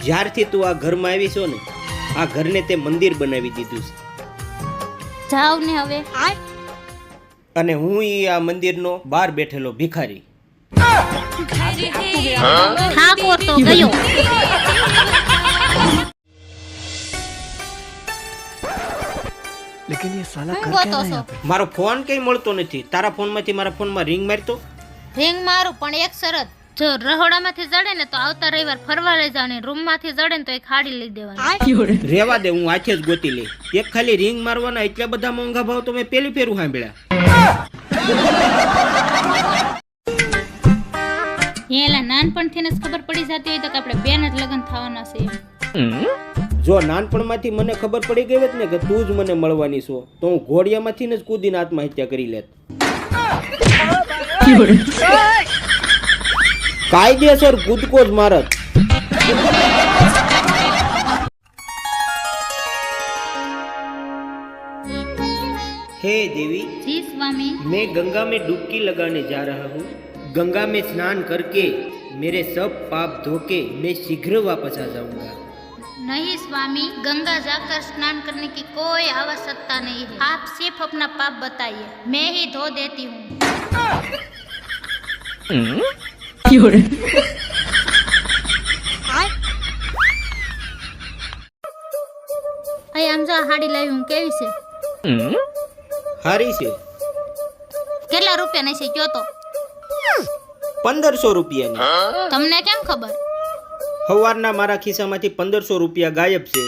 જ્યારથી તું આ ઘરમાં આવી છો ને, આ ઘરને તે મંદિર બનાવી દીધું છે. જાવ ને હવે. અને હું આ મંદિરનો બહાર બેઠેલો ભિખારી. ઠાકોર તો ગયો. लेकिन ये साला कर क्या रहा है यहाँ पे? મારો ફોન કઈ મળતો નથી. તારા ફોનમાંથી મારા ફોનમાં રિંગ મારતો. રિંગ મારું પણ એક શરત, જો રહોડામાંથી જડે ને તો આવતા રવિવાર ફરવા લઈ જાવ ને રૂમમાંથી જડે ને તો એ ખાડી લઈ દેવાની. રેવા દે, હું આખે જ ગોતી લઈ. એક ખાલી રિંગ મારવાના એટલા બધા મોંઘા ભાવ તો મેં પેલી ફેરું સાંભળ્યા. એલા નાનપણથી જ ખબર પડી જતી હોય તો કે આપણે બેન જ લગ્ન થવાના છે. જો નાનપણમાંથી મને ખબર પડી ગઈ હોત ને કે તું જ મને મળવાની છો, તો હું ઘોડિયામાંથી જ કૂદીને આત્મહત્યા કરી લેત. કાયદેસર કૂદકો જ મારત. हे देवी, જી સ્વામી. मैं गंगा में डुबकी लगाने जा रहा हूँ. गंगा में स्नान करके मेरे सब पाप धोके मैं शीघ्र वापस आ जाऊंगा. नहीं स्वामी, गंगा जाकर स्नान करने की कोई आवश्यकता नहीं है. आप सिर्फ अपना पाप बताइए, मैं ही धो देती हूँ. અહીં આમ જો હાડી લાવી હું કેવી છે? હારી છે. કેટલા રૂપિયા નહીં છે કયો તો? 1500 રૂપિયાની. તમને કેમ ખબર? સવારના મારા ખિસ્સામાંથી 1500 રૂપિયા ગાયબ છે,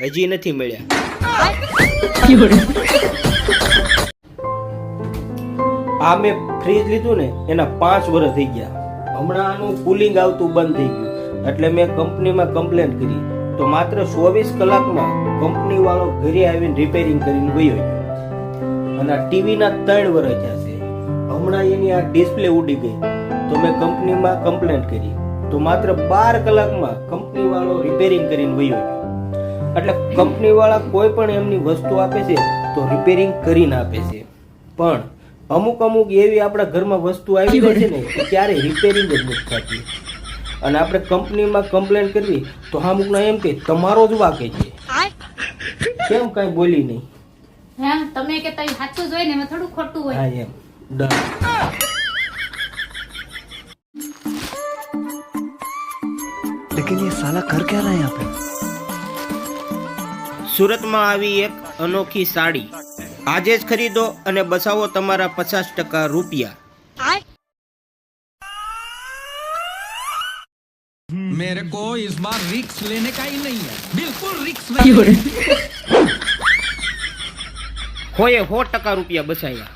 હજી નથી મળ્યા. આ મેં ફ્રીજ લીધું ને એના 5 વર્ષ થઈ ગયા. હમણાં આનું કુલિંગ આવતું બંધ થઈ ગયું, એટલે મેં કંપનીમાં કમ્પ્લેન કરી તો માત્ર 24 કલાકમાં કંપની વાળો ઘરે આવીને રિપેરિંગ કરીને ગયો. અને આ ટીવીના 3 વર્ષ થયા છે. હમણાં એની આ ડિસ્પ્લે ઉડી ગઈ તો મેં કંપનીમાં કમ્પ્લેન કરી તો માત્ર 12 કલાકમાં કંપની વાળો રિપેરિંગ કરીને વયો ગયો. એટલે કંપની વાળા કોઈ પણ એમની વસ્તુ આપે છે તો રિપેરિંગ કરીને આપે છે, પણ અમુક એવી આપણા ઘરમાં વસ્તુ આવી જાય છે ને કે ક્યારે રિપેરિંગ જ નથી થતી. અને આપણે કંપનીમાં કમ્પ્લેન કરવી તો અમુકના એમ કે તમારો જ વાકે છે, કેમ કઈ બોલી નહીં. એમ તમે કે તઈ સાચું જોઈ ને એમાં થોડું ખોટું હોય. હા એમ ડન. लेकिन ये साला कर क्या रहा है यहाँ पे? સુરતમાં આવી એક અનોખી સાડી આજે જ ખરીદો અને બચાવો તમારા 50% રૂપિયા. मेरे को इस बार रिक्स लेने का ही नहीं है, बिल्कुल रिक्स नहीं. હોય 100% રૂપિયા બચાવ્યા.